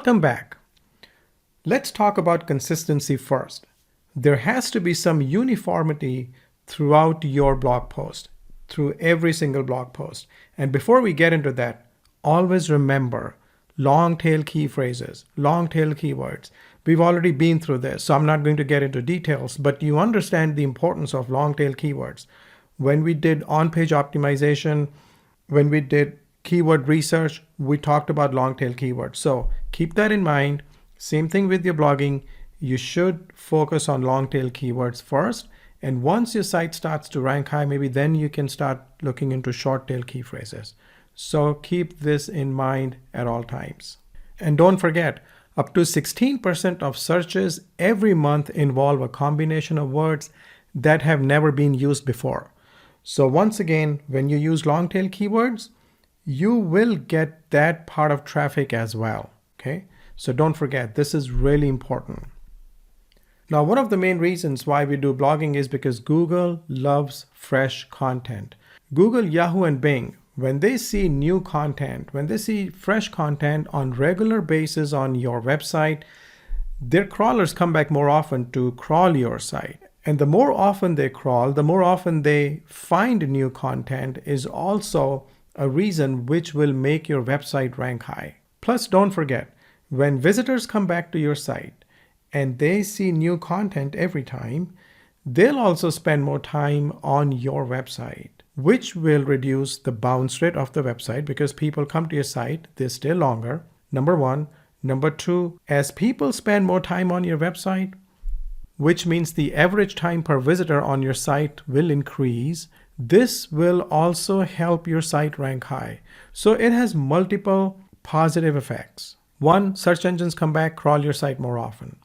Welcome back. Let's talk about consistency first. There has to be some uniformity throughout your blog post, through every single blog post. And before we get into that, always remember long tail key phrases, long tail keywords. We've already been through this, so I'm not going to get into details, but you understand the importance of long tail keywords. When we did on-page optimization, when we did keyword research, we talked about long tail keywords. So keep that in mind. Same thing with your blogging. You should focus on long tail keywords first. And once your site starts to rank high, maybe then you can start looking into short tail key phrases. So keep this in mind at all times. And don't forget, up to 16% of searches every month involve a combination of words that have never been used before. So once again, when you use long tail keywords, you will get that part of traffic as well. Okay, so don't forget, this is really important. Now, one of the main reasons why we do blogging is because Google loves fresh content. Google, Yahoo, and Bing, when they see new content, when they see fresh content on regular basis on your website, their crawlers come back more often to crawl your site. And the more often they crawl, the more often they find new content is also a reason which will make your website rank high. Plus, don't forget, when visitors come back to your site and they see new content every time, they'll also spend more time on your website, which will reduce the bounce rate of the website because people come to your site, they stay longer, number one. Number two, as people spend more time on your website, which means the average time per visitor on your site will increase, this will also help your site rank high. So it has multiple positive effects. One, search engines come back, crawl your site more often.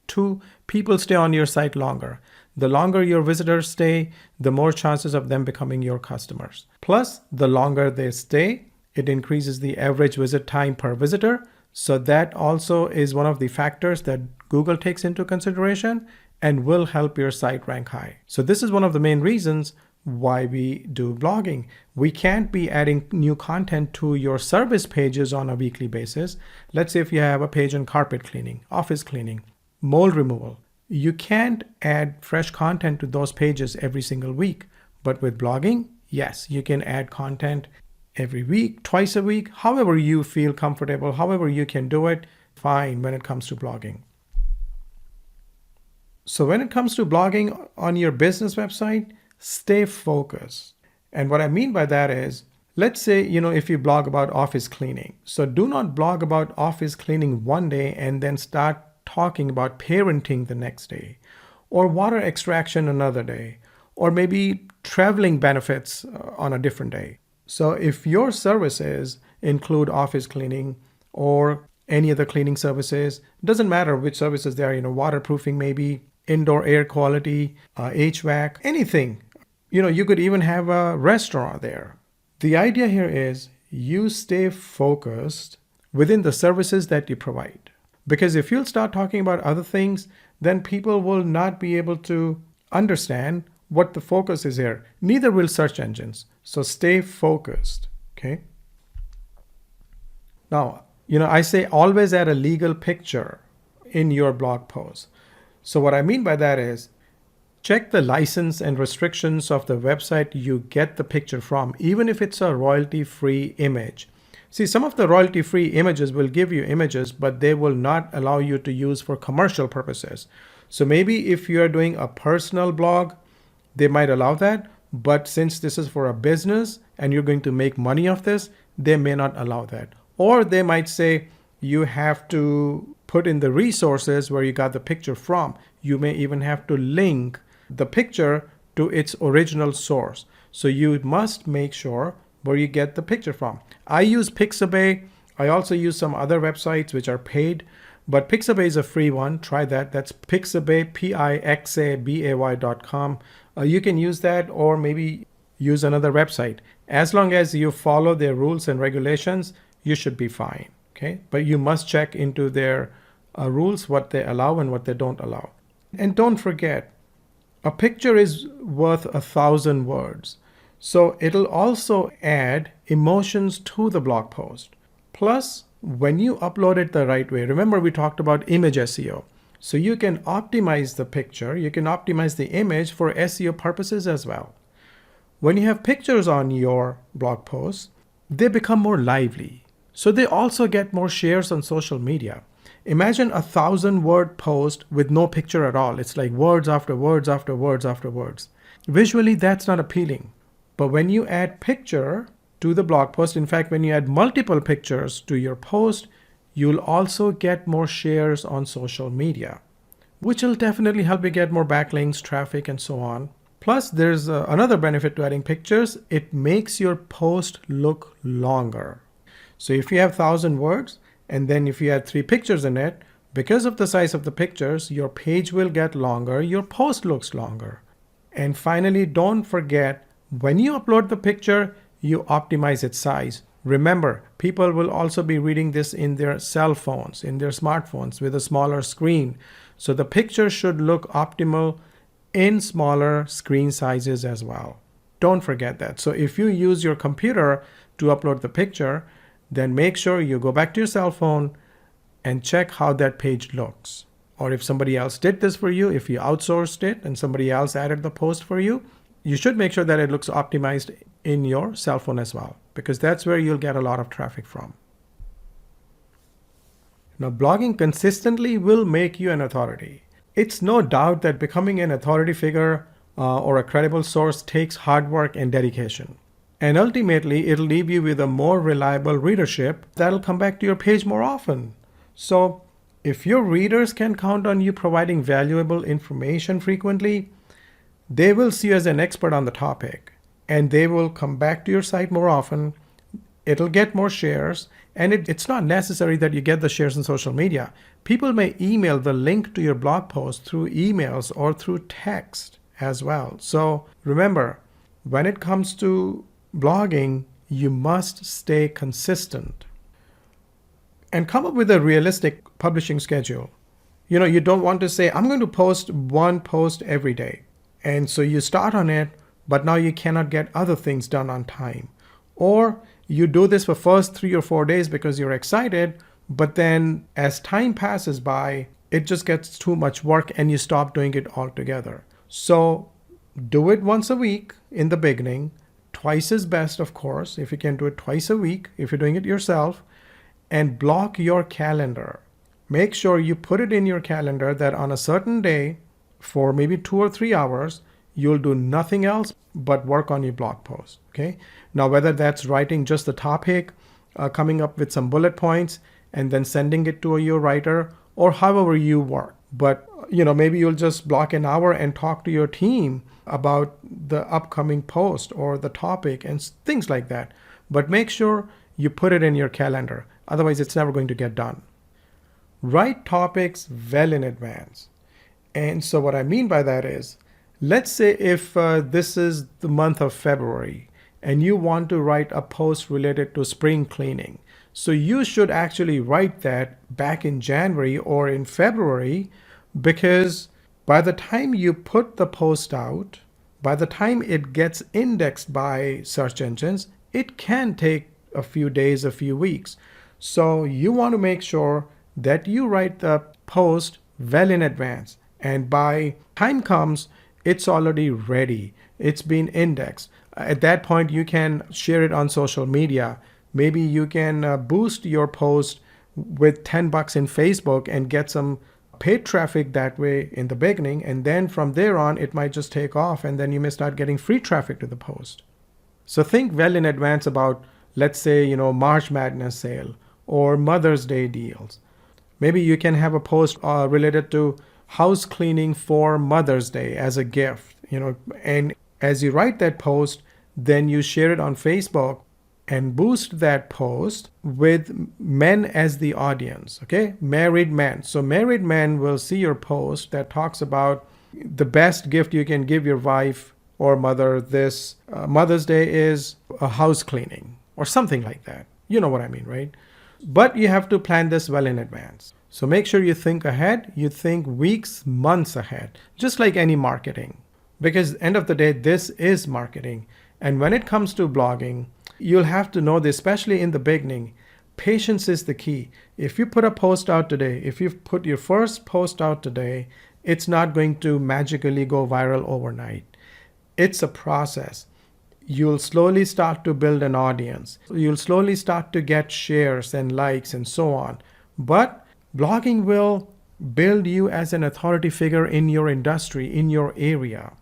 Two, people stay on your site longer. The longer your visitors stay, the more chances of them becoming your customers. Plus, the longer they stay, it increases the average visit time per visitor. So that also is one of the factors that Google takes into consideration and will help your site rank high. So this is one of the main reasons why we do blogging. We can't be adding new content to your service pages on a weekly basis. Let's say if you have a page on carpet cleaning, office cleaning, mold removal. You can't add fresh content to those pages every single week. But with blogging, yes, you can add content every week, twice a week, however you feel comfortable, however you can do it, fine when it comes to blogging. So when it comes to blogging on your business website, stay focused. And what I mean by that is, let's say, if you blog about office cleaning. So do not blog about office cleaning one day and then start talking about parenting the next day, or water extraction another day, or maybe traveling benefits on a different day. So if your services include office cleaning or any other cleaning services, doesn't matter which services they are, waterproofing maybe, indoor air quality, HVAC, anything. You could even have a restaurant there. The idea here is you stay focused within the services that you provide. Because if you'll start talking about other things, then people will not be able to understand what the focus is here. Neither will search engines. So stay focused, okay? Now, I say always add a legal picture in your blog post. So what I mean by that is, check the license and restrictions of the website you get the picture from, even if it's a royalty-free image. See, some of the royalty-free images will give you images, but they will not allow you to use for commercial purposes. So maybe if you're doing a personal blog, they might allow that. But since this is for a business and you're going to make money off this, they may not allow that. Or they might say you have to put in the resources where you got the picture from. You may even have to link the picture to its original source. So you must make sure where you get the picture from. I use Pixabay. I also use some other websites which are paid, but Pixabay is a free one. Try that. That's Pixabay, Pixabay.com. You can use that, or maybe use another website. As long as you follow their rules and regulations, you should be fine. Okay, but you must check into their rules, what they allow and what they don't allow. And don't forget, a picture is worth 1,000 words. So it'll also add emotions to the blog post. Plus, when you upload it the right way, remember we talked about image SEO. So you can optimize the picture, you can optimize the image for SEO purposes as well. When you have pictures on your blog posts, they become more lively. So they also get more shares on social media. Imagine a 1,000-word post with no picture at all. It's like words after words after words after words. Visually, that's not appealing. But when you add picture to the blog post, in fact, when you add multiple pictures to your post, you'll also get more shares on social media, which will definitely help you get more backlinks, traffic, and so on. Plus, there's another benefit to adding pictures. It makes your post look longer. So if you have 1,000 words, and then if you add 3 pictures in it, because of the size of the pictures, your page will get longer, your post looks longer. And finally, don't forget, when you upload the picture, you optimize its size. Remember, people will also be reading this in their cell phones, in their smartphones with a smaller screen. So the picture should look optimal in smaller screen sizes as well. Don't forget that. So if you use your computer to upload the picture, then make sure you go back to your cell phone and check how that page looks. Or if somebody else did this for you, if you outsourced it and somebody else added the post for you, you should make sure that it looks optimized in your cell phone as well, because that's where you'll get a lot of traffic from. Now, blogging consistently will make you an authority. It's no doubt that becoming an authority figure or a credible source takes hard work and dedication. And ultimately, it'll leave you with a more reliable readership that'll come back to your page more often. So if your readers can count on you providing valuable information frequently, they will see you as an expert on the topic, and they will come back to your site more often. It'll get more shares, and it's not necessary that you get the shares on social media. People may email the link to your blog post through emails or through text as well. So remember, when it comes to blogging, you must stay consistent and come up with a realistic publishing schedule. You don't want to say, I'm going to post one post every day. And so you start on it, but now you cannot get other things done on time. Or you do this for first 3 or 4 days because you're excited, but then as time passes by, it just gets too much work and you stop doing it altogether. So do it once a week in the beginning. Twice is best, of course, if you can do it twice a week, if you're doing it yourself, and block your calendar. Make sure you put it in your calendar that on a certain day, for maybe 2 or 3 hours, you'll do nothing else but work on your blog post. Okay. Now, whether that's writing just the topic, coming up with some bullet points, and then sending it to your writer, or however you work. But, maybe you'll just block an hour and talk to your team about the upcoming post or the topic and things like that. But make sure you put it in your calendar. Otherwise, it's never going to get done. Write topics well in advance. And so what I mean by that is, let's say if this is the month of February and you want to write a post related to spring cleaning. So you should actually write that back in January or in February, because by the time you put the post out, by the time it gets indexed by search engines, it can take a few days, a few weeks. So you want to make sure that you write the post well in advance. And by time comes, it's already ready. It's been indexed. At that point, you can share it on social media. Maybe you can boost your post with $10 in Facebook and get some paid traffic that way in the beginning. And then from there on, it might just take off, and then you may start getting free traffic to the post. So think well in advance about, let's say, March Madness sale or Mother's Day deals. Maybe you can have a post related to house cleaning for Mother's Day as a gift, and as you write that post, then you share it on Facebook and boost that post with men as the audience, okay? Married men. So married men will see your post that talks about the best gift you can give your wife or mother this Mother's Day is a house cleaning or something like that. You know what I mean, right? But you have to plan this well in advance. So make sure you think ahead. You think weeks, months ahead, just like any marketing. Because end of the day, this is marketing. And when it comes to blogging, you'll have to know this, especially in the beginning. Patience is the key. If you put a post out today, if you put your first post out today, it's not going to magically go viral overnight. It's a process. You'll slowly start to build an audience. You'll slowly start to get shares and likes and so on. But blogging will build you as an authority figure in your industry, in your area.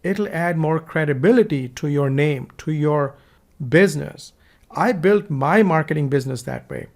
It'll add more credibility to your name, to your business. I built my marketing business that way.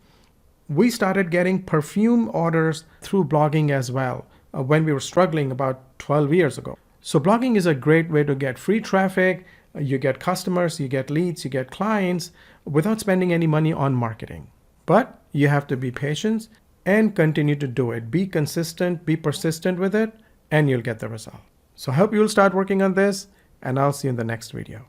We started getting perfume orders through blogging as well when we were struggling about 12 years ago. So blogging is a great way to get free traffic. You get customers, you get leads, you get clients without spending any money on marketing. But you have to be patient and continue to do it. Be consistent, be persistent with it, and you'll get the result. So I hope you'll start working on this, and I'll see you in the next video.